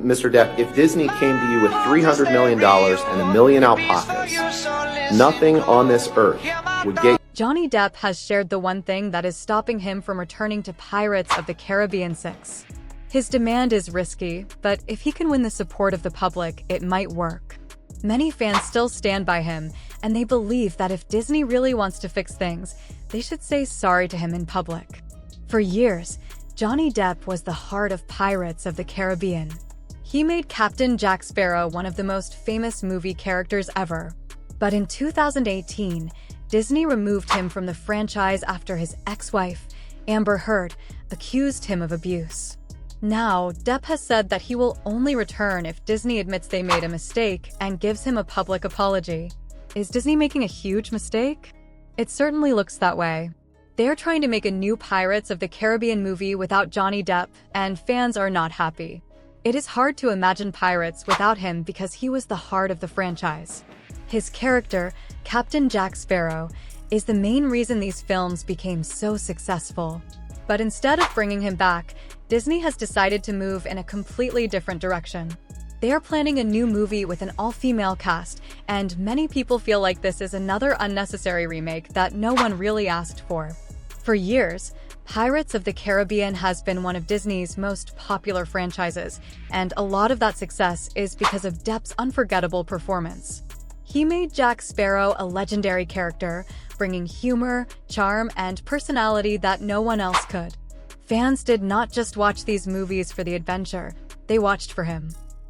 Mr. Depp, if Disney came to you with $300 million and a million alpacas, nothing on this earth would get... Johnny Depp has shared the one thing that is stopping him from returning to Pirates of the Caribbean 6. His demand is risky, but if he can win the support of the public, it might work. Many fans still stand by him, and they believe that if Disney really wants to fix things, they should say sorry to him in public. For years, Johnny Depp was the heart of Pirates of the Caribbean. He made Captain Jack Sparrow one of the most famous movie characters ever. But in 2018, Disney removed him from the franchise after his ex-wife, Amber Heard, accused him of abuse. Now, Depp has said that he will only return if Disney admits they made a mistake and gives him a public apology. Is Disney making a huge mistake? It certainly looks that way. They're trying to make a new Pirates of the Caribbean movie without Johnny Depp, and fans are not happy. It is hard to imagine Pirates without him because he was the heart of the franchise. His character, Captain Jack Sparrow, is the main reason these films became so successful. But instead of bringing him back, Disney has decided to move in a completely different direction. They are planning a new movie with an all-female cast, and many people feel like this is another unnecessary remake that no one really asked for. For years, Pirates of the Caribbean has been one of Disney's most popular franchises, and a lot of that success is because of Depp's unforgettable performance. He made Jack Sparrow a legendary character, bringing humor, charm, and personality that no one else could. Fans did not just watch these movies for the adventure, they watched for him.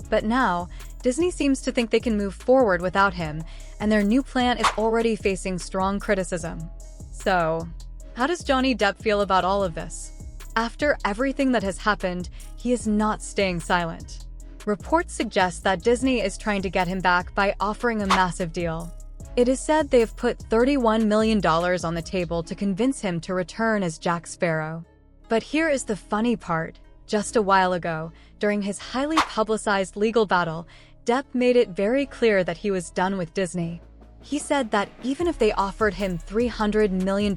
But now, Disney seems to think they can move forward without him, and their new plan is already facing strong criticism. So, how does Johnny Depp feel about all of this? After everything that has happened, he is not staying silent. Reports suggest that Disney is trying to get him back by offering a massive deal. It is said they have put $31 million on the table to convince him to return as Jack Sparrow. But here is the funny part. Just a while ago, during his highly publicized legal battle, Depp made it very clear that he was done with Disney. He said that even if they offered him $300 million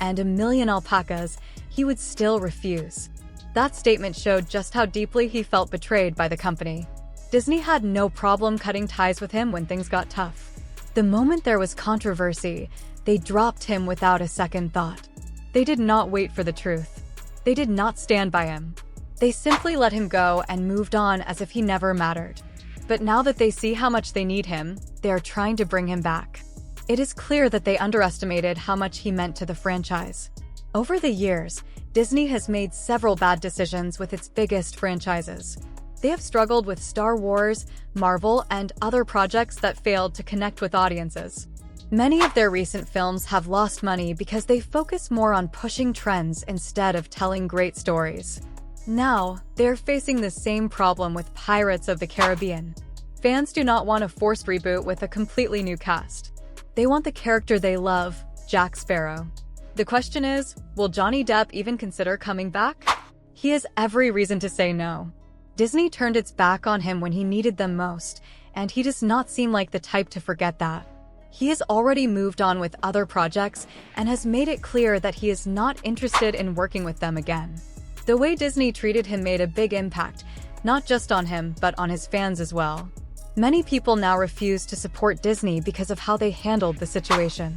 and a million alpacas, he would still refuse. That statement showed just how deeply he felt betrayed by the company. Disney had no problem cutting ties with him when things got tough. The moment there was controversy, they dropped him without a second thought. They did not wait for the truth. They did not stand by him. They simply let him go and moved on as if he never mattered. But now that they see how much they need him, they are trying to bring him back. It is clear that they underestimated how much he meant to the franchise. Over the years, Disney has made several bad decisions with its biggest franchises. They have struggled with Star Wars, Marvel, and other projects that failed to connect with audiences. Many of their recent films have lost money because they focus more on pushing trends instead of telling great stories. Now, they're facing the same problem with Pirates of the Caribbean. Fans do not want a forced reboot with a completely new cast. They want the character they love, Jack Sparrow. The question is, will Johnny Depp even consider coming back? He has every reason to say no. Disney turned its back on him when he needed them most, and he does not seem like the type to forget that. He has already moved on with other projects and has made it clear that he is not interested in working with them again. The way Disney treated him made a big impact, not just on him, but on his fans as well. Many people now refuse to support Disney because of how they handled the situation.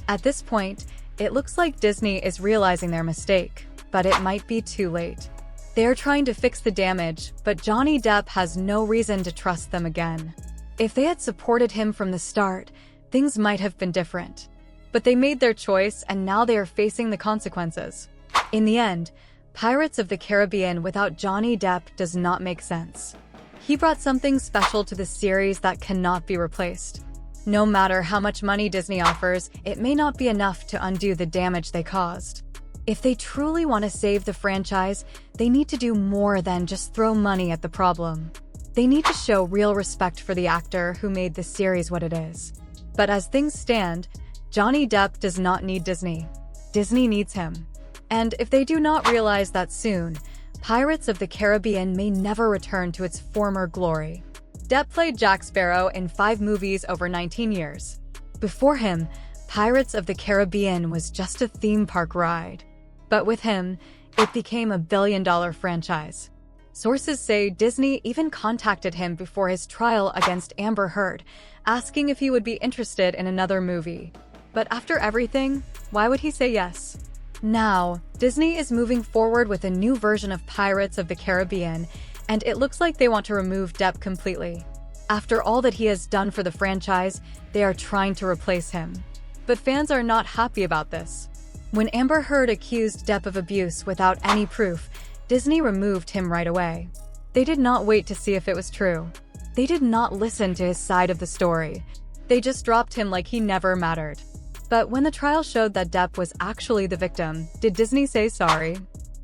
At this point, it looks like Disney is realizing their mistake, but it might be too late. They are trying to fix the damage, but Johnny Depp has no reason to trust them again. If they had supported him from the start, things might have been different. But they made their choice, and now they are facing the consequences. In the end, Pirates of the Caribbean without Johnny Depp does not make sense. He brought something special to the series that cannot be replaced. No matter how much money Disney offers, it may not be enough to undo the damage they caused. If they truly want to save the franchise, they need to do more than just throw money at the problem. They need to show real respect for the actor who made the series what it is. But as things stand, Johnny Depp does not need Disney. Disney needs him. And if they do not realize that soon, Pirates of the Caribbean may never return to its former glory. Depp played Jack Sparrow in 5 movies over 19 years. Before him, Pirates of the Caribbean was just a theme park ride. But with him, it became a billion-dollar franchise. Sources say Disney even contacted him before his trial against Amber Heard, asking if he would be interested in another movie. But after everything, why would he say yes? Now, Disney is moving forward with a new version of Pirates of the Caribbean, and it looks like they want to remove Depp completely. After all that he has done for the franchise, they are trying to replace him. But fans are not happy about this. When Amber Heard accused Depp of abuse without any proof, Disney removed him right away. They did not wait to see if it was true. They did not listen to his side of the story. They just dropped him like he never mattered. But when the trial showed that Depp was actually the victim, did Disney say sorry?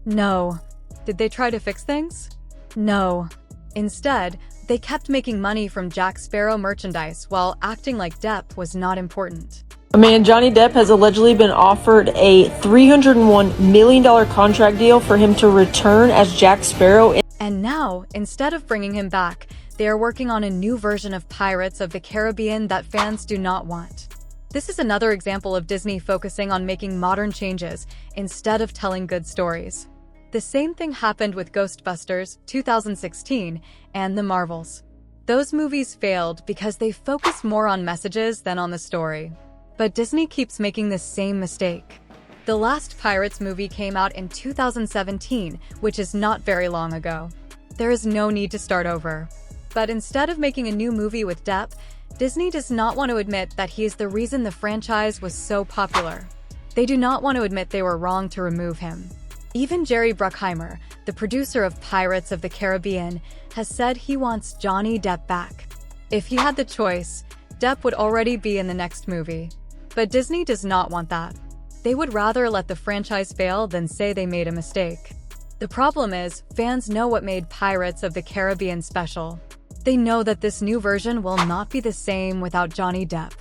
No. Did they try to fix things? No. Instead, they kept making money from Jack Sparrow merchandise while acting like Depp was not important. Johnny Depp has allegedly been offered a $301 million contract deal for him to return as Jack Sparrow. And now, instead of bringing him back, they are working on a new version of Pirates of the Caribbean that fans do not want. This is another example of Disney focusing on making modern changes instead of telling good stories. The same thing happened with Ghostbusters 2016 and The Marvels. Those movies failed because they focused more on messages than on the story. But Disney keeps making the same mistake. The last Pirates movie came out in 2017, which is not very long ago. There is no need to start over. But instead of making a new movie with Depp, Disney does not want to admit that he is the reason the franchise was so popular. They do not want to admit they were wrong to remove him. Even Jerry Bruckheimer, the producer of Pirates of the Caribbean, has said he wants Johnny Depp back. If he had the choice, Depp would already be in the next movie. But Disney does not want that. They would rather let the franchise fail than say they made a mistake. The problem is, fans know what made Pirates of the Caribbean special. They know that this new version will not be the same without Johnny Depp.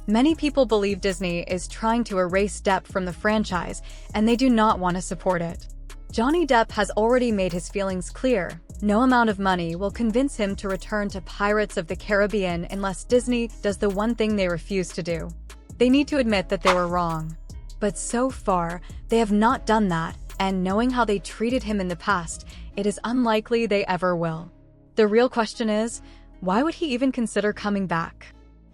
Many people believe Disney is trying to erase Depp from the franchise, and they do not want to support it. Johnny Depp has already made his feelings clear. No amount of money will convince him to return to Pirates of the Caribbean unless Disney does the one thing they refuse to do. They need to admit that they were wrong. But so far, they have not done that, and knowing how they treated him in the past, it is unlikely they ever will. The real question is, why would he even consider coming back?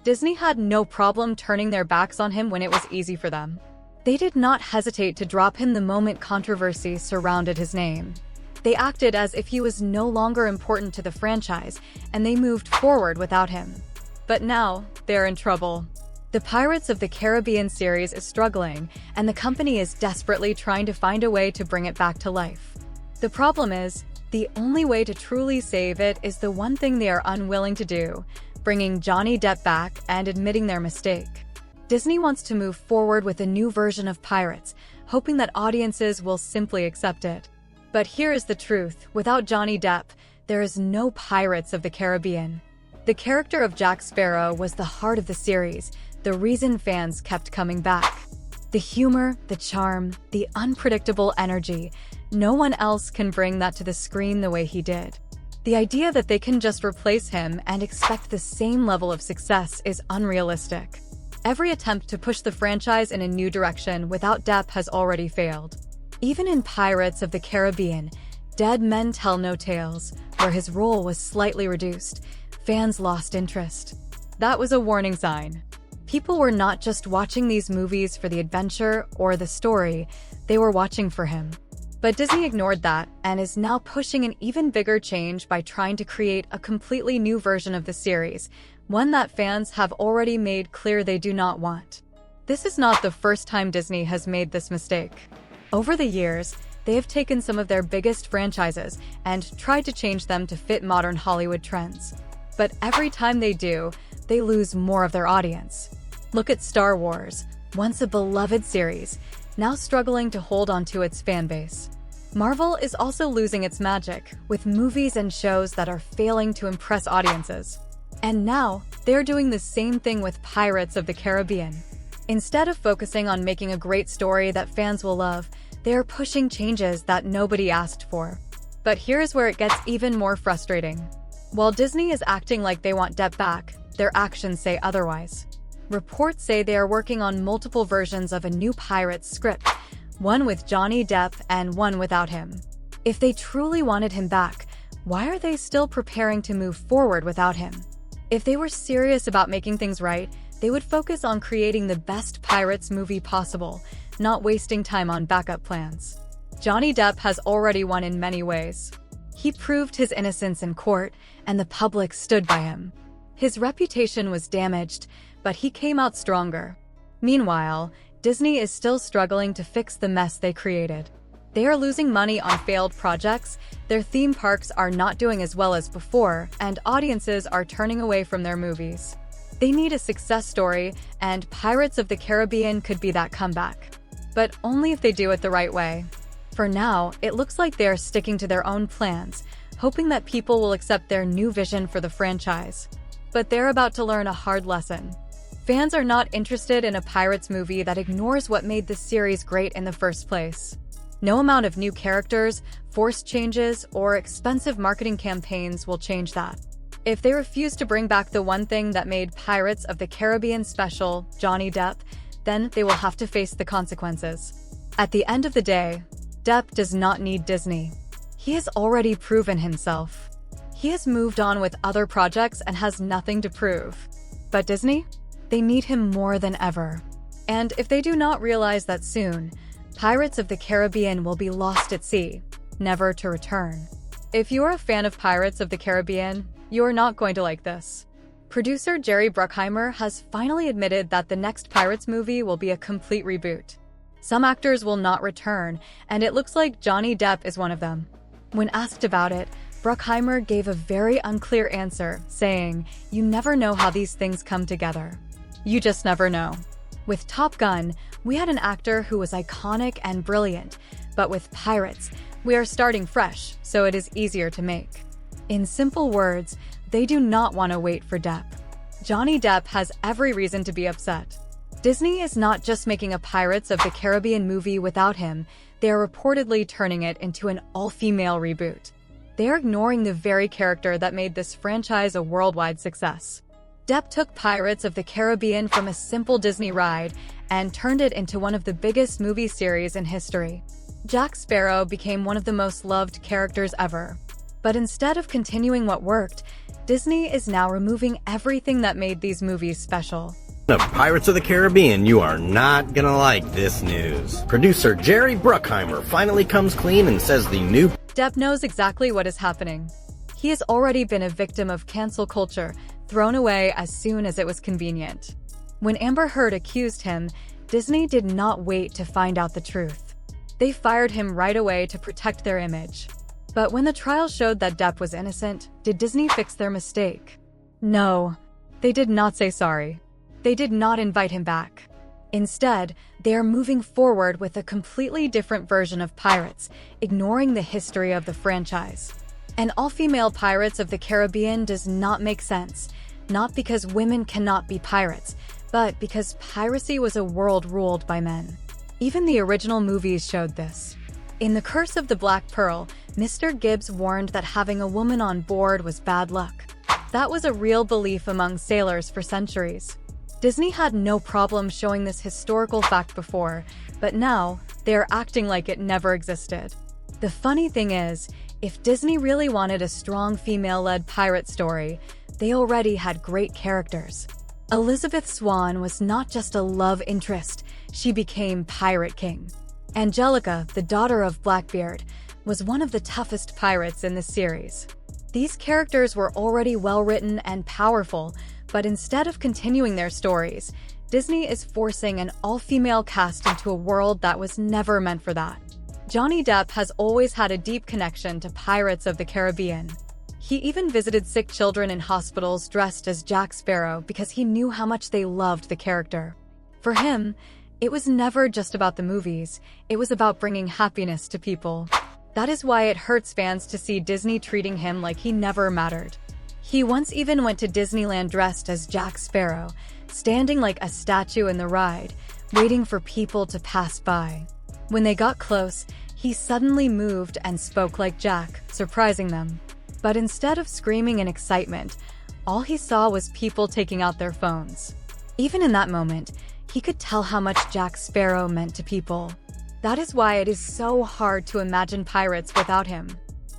Disney had no problem turning their backs on him when it was easy for them. They did not hesitate to drop him the moment controversy surrounded his name. They acted as if he was no longer important to the franchise, and they moved forward without him. But now, they're in trouble. The Pirates of the Caribbean series is struggling, and the company is desperately trying to find a way to bring it back to life. The problem is, the only way to truly save it is the one thing they are unwilling to do, bringing Johnny Depp back and admitting their mistake. Disney wants to move forward with a new version of Pirates, hoping that audiences will simply accept it. But here is the truth, without Johnny Depp, there is no Pirates of the Caribbean. The character of Jack Sparrow was the heart of the series, the reason fans kept coming back. The humor, the charm, the unpredictable energy, no one else can bring that to the screen the way he did. The idea that they can just replace him and expect the same level of success is unrealistic. Every attempt to push the franchise in a new direction without Depp has already failed. Even in Pirates of the Caribbean, Dead Men Tell No Tales, where his role was slightly reduced, fans lost interest. That was a warning sign. People were not just watching these movies for the adventure or the story, they were watching for him. But Disney ignored that and is now pushing an even bigger change by trying to create a completely new version of the series, one that fans have already made clear they do not want. This is not the first time Disney has made this mistake. Over the years, they have taken some of their biggest franchises and tried to change them to fit modern Hollywood trends. But every time they do, they lose more of their audience. Look at Star Wars, once a beloved series, now struggling to hold onto its fanbase. Marvel is also losing its magic, with movies and shows that are failing to impress audiences. And now, they're doing the same thing with Pirates of the Caribbean. Instead of focusing on making a great story that fans will love, they are pushing changes that nobody asked for. But here's where it gets even more frustrating. While Disney is acting like they want Depp back, their actions say otherwise. Reports say they are working on multiple versions of a new Pirates script, one with Johnny Depp and one without him. If they truly wanted him back, Why are they still preparing to move forward without him? If they were serious about making things right, they would focus on creating the best Pirates movie possible, not wasting time on backup plans. Johnny Depp has already won in many ways. He proved his innocence in court, and the public stood by him. His reputation was damaged, but he came out stronger. Meanwhile, Disney is still struggling to fix the mess they created. They are losing money on failed projects, their theme parks are not doing as well as before, and audiences are turning away from their movies. They need a success story, and Pirates of the Caribbean could be that comeback. But only if they do it the right way. For now, it looks like they are sticking to their own plans, hoping that people will accept their new vision for the franchise. But they're about to learn a hard lesson. Fans are not interested in a Pirates movie that ignores what made the series great in the first place. No amount of new characters, forced changes, or expensive marketing campaigns will change that. If they refuse to bring back the one thing that made Pirates of the Caribbean special, Johnny Depp, then they will have to face the consequences. At the end of the day, Depp does not need Disney. He has already proven himself. He has moved on with other projects and has nothing to prove. But Disney? They need him more than ever. And if they do not realize that soon, Pirates of the Caribbean will be lost at sea, never to return. If you're a fan of Pirates of the Caribbean, you're not going to like this. Producer Jerry Bruckheimer has finally admitted that the next Pirates movie will be a complete reboot. Some actors will not return, and it looks like Johnny Depp is one of them. When asked about it, Bruckheimer gave a very unclear answer, saying, "You never know how these things come together. You just never know." With Top Gun, we had an actor who was iconic and brilliant, but with Pirates, we are starting fresh, so it is easier to make. In simple words, they do not want to wait for Depp. Johnny Depp has every reason to be upset. Disney is not just making a Pirates of the Caribbean movie without him, they are reportedly turning it into an all-female reboot. They are ignoring the very character that made this franchise a worldwide success. Depp took Pirates of the Caribbean from a simple Disney ride and turned it into one of the biggest movie series in history. Jack Sparrow became one of the most loved characters ever. But instead of continuing what worked, Disney is now removing everything that made these movies special. Of Pirates of the Caribbean, you are not gonna like this news. Producer Jerry Bruckheimer finally comes clean and says the new Depp knows exactly what is happening. He has already been a victim of cancel culture, thrown away as soon as it was convenient. When Amber Heard accused him, Disney did not wait to find out the truth. They fired him right away to protect their image. But when the trial showed that Depp was innocent, did Disney fix their mistake? No, they did not say sorry. They did not invite him back. Instead, they are moving forward with a completely different version of Pirates, ignoring the history of the franchise. An all-female Pirates of the Caribbean does not make sense, not because women cannot be pirates, but because piracy was a world ruled by men. Even the original movies showed this. In The Curse of the Black Pearl, Mr. Gibbs warned that having a woman on board was bad luck. That was a real belief among sailors for centuries. Disney had no problem showing this historical fact before, but now they are acting like it never existed. The funny thing is, if Disney really wanted a strong female-led pirate story, they already had great characters. Elizabeth Swann was not just a love interest, she became Pirate King. Angelica, the daughter of Blackbeard, was one of the toughest pirates in the series. These characters were already well-written and powerful, but instead of continuing their stories, Disney is forcing an all-female cast into a world that was never meant for that. Johnny Depp has always had a deep connection to Pirates of the Caribbean. He even visited sick children in hospitals dressed as Jack Sparrow because he knew how much they loved the character. For him, it was never just about the movies, it was about bringing happiness to people. That is why it hurts fans to see Disney treating him like he never mattered. He once even went to Disneyland dressed as Jack Sparrow, standing like a statue in the ride, waiting for people to pass by. When they got close, he suddenly moved and spoke like Jack, surprising them. But instead of screaming in excitement, all he saw was people taking out their phones. Even in that moment, he could tell how much Jack Sparrow meant to people. That is why it is so hard to imagine Pirates without him.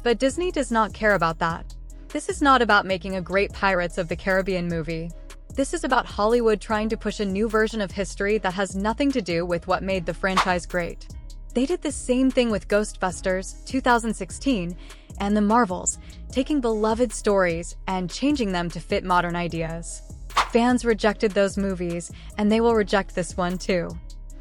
But Disney does not care about that. This is not about making a great Pirates of the Caribbean movie. This is about Hollywood trying to push a new version of history that has nothing to do with what made the franchise great. They did the same thing with Ghostbusters 2016 and The Marvels, taking beloved stories and changing them to fit modern ideas. Fans rejected those movies, and they will reject this one too.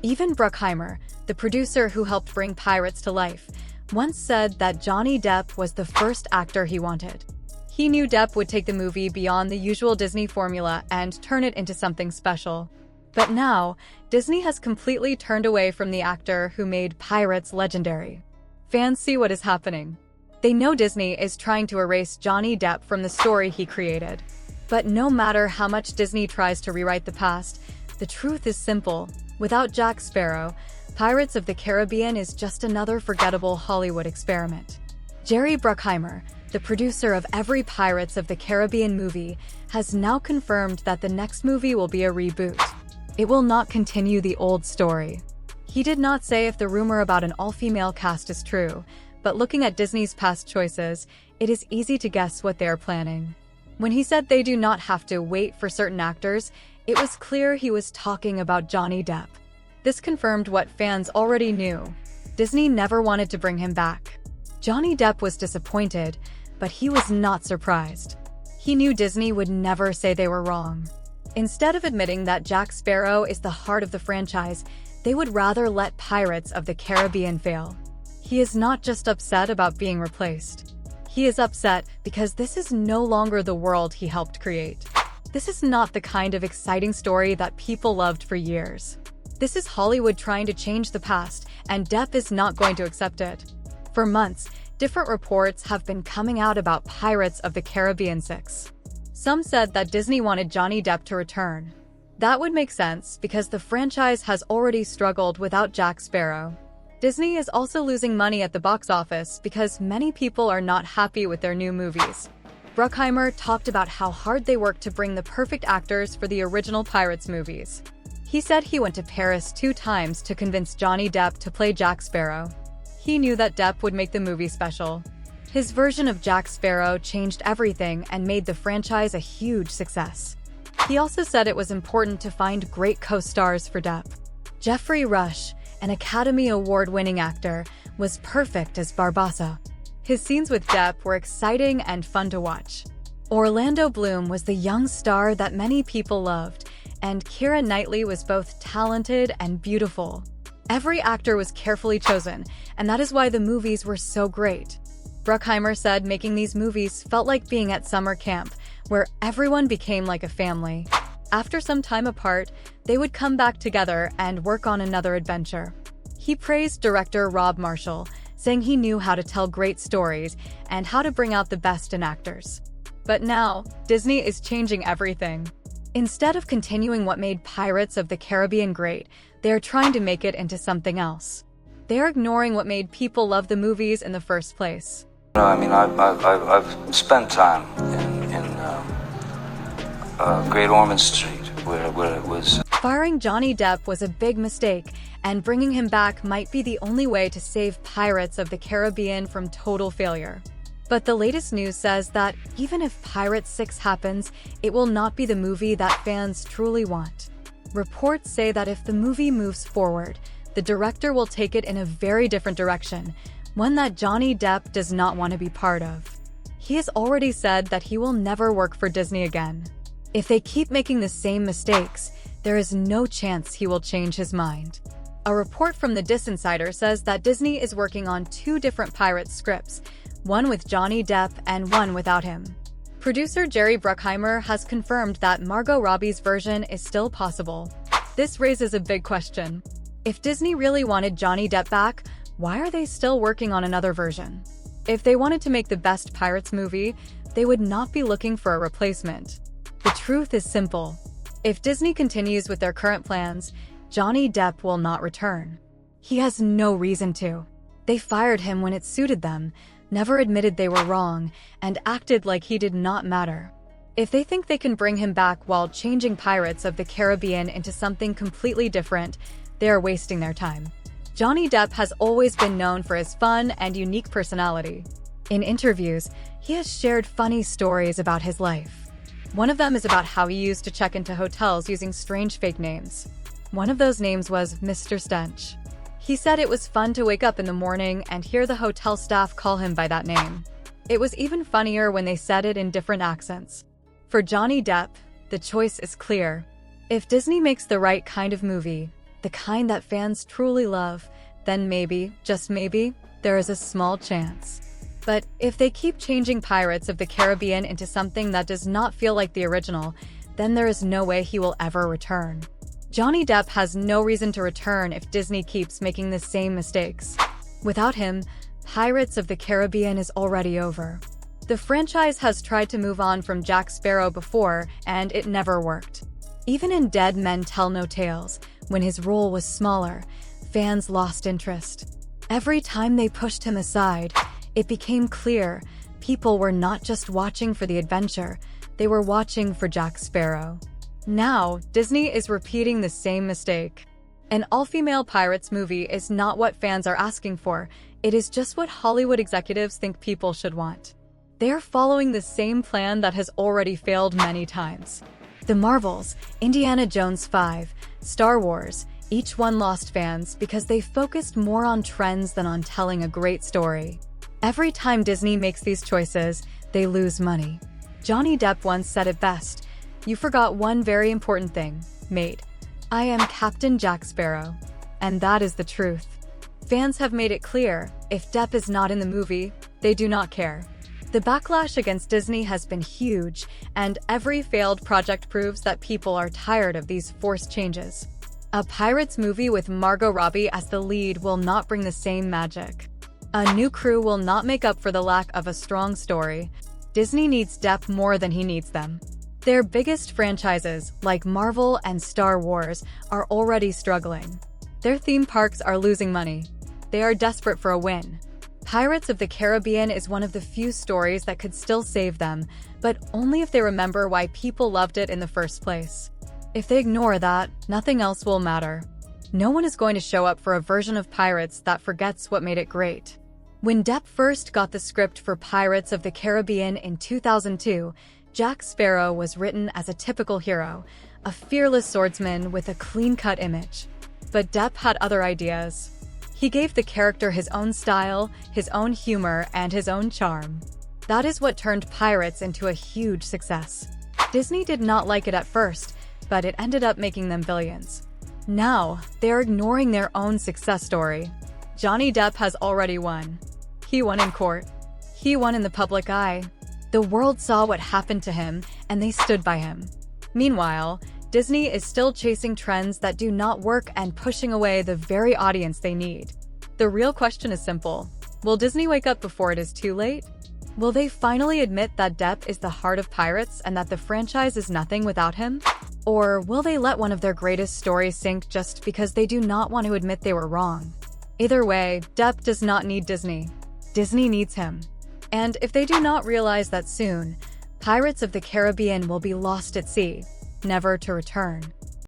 Even Bruckheimer, the producer who helped bring Pirates to life, once said that Johnny Depp was the first actor he wanted. He knew Depp would take the movie beyond the usual Disney formula and turn it into something special. But now, Disney has completely turned away from the actor who made Pirates legendary. Fans see what is happening. They know Disney is trying to erase Johnny Depp from the story he created. But no matter how much Disney tries to rewrite the past, the truth is simple. Without Jack Sparrow, Pirates of the Caribbean is just another forgettable Hollywood experiment. Jerry Bruckheimer, the producer of every Pirates of the Caribbean movie, has now confirmed that the next movie will be a reboot. It will not continue the old story. He did not say if the rumor about an all-female cast is true, but looking at Disney's past choices, it is easy to guess what they are planning. When he said they do not have to wait for certain actors, it was clear he was talking about Johnny Depp. This confirmed what fans already knew. Disney never wanted to bring him back. Johnny Depp was disappointed, but he was not surprised. He knew Disney would never say they were wrong. Instead of admitting that Jack Sparrow is the heart of the franchise, they would rather let Pirates of the Caribbean fail. He is not just upset about being replaced. He is upset because this is no longer the world he helped create. This is not the kind of exciting story that people loved for years. This is Hollywood trying to change the past, and Depp is not going to accept it. For months, different reports have been coming out about Pirates of the Caribbean 6. Some said that Disney wanted Johnny Depp to return. That would make sense because the franchise has already struggled without Jack Sparrow. Disney is also losing money at the box office because many people are not happy with their new movies. Bruckheimer talked about how hard they worked to bring the perfect actors for the original Pirates movies. He said he went to Paris 2 times to convince Johnny Depp to play Jack Sparrow. He knew that Depp would make the movie special. His version of Jack Sparrow changed everything and made the franchise a huge success. He also said it was important to find great co-stars for Depp. Geoffrey Rush, an Academy Award-winning actor, was perfect as Barbossa. His scenes with Depp were exciting and fun to watch. Orlando Bloom was the young star that many people loved, and Keira Knightley was both talented and beautiful. Every actor was carefully chosen, and that is why the movies were so great. Bruckheimer said making these movies felt like being at summer camp, where everyone became like a family. After some time apart, they would come back together and work on another adventure. He praised director Rob Marshall, saying he knew how to tell great stories and how to bring out the best in actors. But now, Disney is changing everything. Instead of continuing what made Pirates of the Caribbean great, they are trying to make it into something else. They are ignoring what made people love the movies in the first place. I've spent time in Great Ormond Street, where it was. Firing Johnny Depp was a big mistake, and bringing him back might be the only way to save Pirates of the Caribbean from total failure. But the latest news says that even if Pirates 6 happens, it will not be the movie that fans truly want. Reports say that if the movie moves forward, the director will take it in a very different direction, one that Johnny Depp does not want to be part of. He has already said that he will never work for Disney again. If they keep making the same mistakes, there is no chance he will change his mind. A report from the Insider says that Disney is working on 2 different Pirates scripts, one with Johnny Depp and one without him. Producer Jerry Bruckheimer has confirmed that Margot Robbie's version is still possible. This raises a big question. If Disney really wanted Johnny Depp back, why are they still working on another version? If they wanted to make the best Pirates movie, they would not be looking for a replacement. The truth is simple. If Disney continues with their current plans, Johnny Depp will not return. He has no reason to. They fired him when it suited them, never admitted they were wrong, and acted like he did not matter. If they think they can bring him back while changing Pirates of the Caribbean into something completely different, they are wasting their time. Johnny Depp has always been known for his fun and unique personality. In interviews, he has shared funny stories about his life. One of them is about how he used to check into hotels using strange fake names. One of those names was Mr. Stench. He said it was fun to wake up in the morning and hear the hotel staff call him by that name. It was even funnier when they said it in different accents. For Johnny Depp, the choice is clear. If Disney makes the right kind of movie, the kind that fans truly love, then maybe, just maybe, there is a small chance. But if they keep changing Pirates of the Caribbean into something that does not feel like the original, then there is no way he will ever return. Johnny Depp has no reason to return if Disney keeps making the same mistakes. Without him, Pirates of the Caribbean is already over. The franchise has tried to move on from Jack Sparrow before, and it never worked. Even in Dead Men Tell No Tales, when his role was smaller, fans lost interest. Every time they pushed him aside, it became clear people were not just watching for the adventure, they were watching for Jack Sparrow. Now, Disney is repeating the same mistake. An all-female Pirates movie is not what fans are asking for, it is just what Hollywood executives think people should want. They are following the same plan that has already failed many times. The Marvels, Indiana Jones 5, Star Wars, each one lost fans because they focused more on trends than on telling a great story. Every time Disney makes these choices, they lose money. Johnny Depp once said it best, "You forgot one very important thing, mate. I am Captain Jack Sparrow." And that is the truth. Fans have made it clear, if Depp is not in the movie, they do not care. The backlash against Disney has been huge, and every failed project proves that people are tired of these forced changes. A Pirates movie with Margot Robbie as the lead will not bring the same magic. A new crew will not make up for the lack of a strong story. Disney needs Depp more than he needs them. Their biggest franchises, like Marvel and Star Wars, are already struggling. Their theme parks are losing money. They are desperate for a win. Pirates of the Caribbean is one of the few stories that could still save them, but only if they remember why people loved it in the first place. If they ignore that, nothing else will matter. No one is going to show up for a version of Pirates that forgets what made it great. When Depp first got the script for Pirates of the Caribbean in 2002, Jack Sparrow was written as a typical hero, a fearless swordsman with a clean-cut image. But Depp had other ideas. He gave the character his own style, his own humor, and his own charm. That is what turned Pirates into a huge success. Disney did not like it at first, but it ended up making them billions. Now, they are ignoring their own success story. Johnny Depp has already won. He won in court. He won in the public eye. The world saw what happened to him, and they stood by him. Meanwhile, Disney is still chasing trends that do not work and pushing away the very audience they need. The real question is simple. Will Disney wake up before it is too late? Will they finally admit that Depp is the heart of Pirates and that the franchise is nothing without him? Or will they let one of their greatest stories sink just because they do not want to admit they were wrong? Either way, Depp does not need Disney. Disney needs him. And if they do not realize that soon, Pirates of the Caribbean will be lost at sea, never to return.